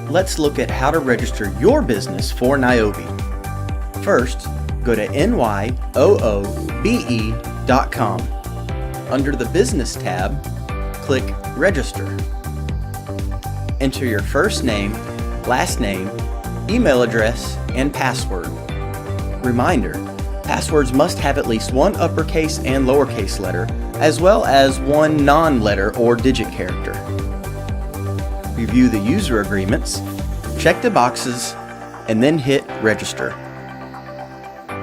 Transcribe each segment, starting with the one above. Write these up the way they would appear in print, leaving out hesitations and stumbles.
let's look at how to register your business for Nyoobe. First, go to nyoobe.com. Under the Business tab, click Register. Enter your first name, last name, email address, and password. Reminder, passwords must have at least one uppercase and lowercase letter, as well as one non-letter or digit character. Review the user agreements, check the boxes, and then hit Register.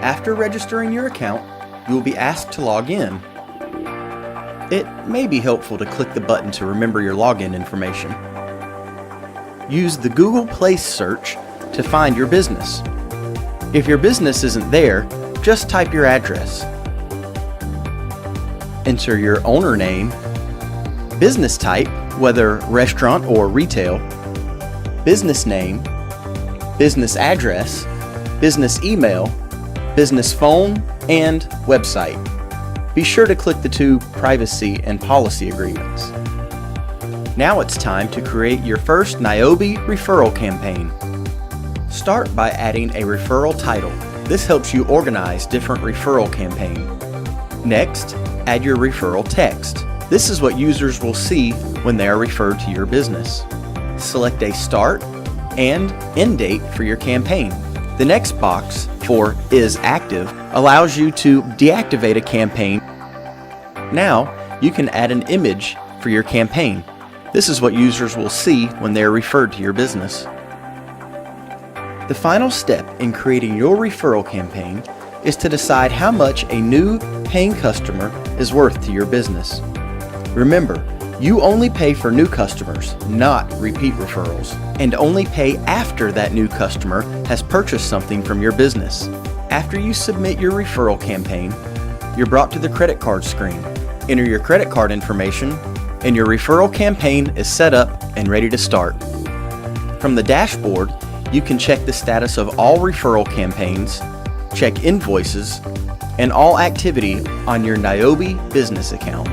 After registering your account, you will be asked to log in. It may be helpful to click the button to remember your login information. Use the Google Place search to find your business. If your business isn't there, just type your address. Enter your owner name, business type, whether restaurant or retail, business name, business address, business email, business phone, and website. Be sure to click the two privacy and policy agreements. Now it's time to create your first Nyoobe referral campaign. Start by adding a referral title. This helps you organize different referral campaigns. Next, add your referral text. This is what users will see when they are referred to your business. Select a start and end date for your campaign. The next box for Is Active allows you to deactivate a campaign. Now, you can add an image for your campaign. This is what users will see when they are referred to your business. The final step in creating your referral campaign is to decide how much a new paying customer is worth to your business. Remember, you only pay for new customers, not repeat referrals, and only pay after that new customer has purchased something from your business. After you submit your referral campaign, you're brought to the credit card screen. Enter your credit card information, and your referral campaign is set up and ready to start. From the dashboard, you can check the status of all referral campaigns, check invoices, and all activity on your Nyoobe business account.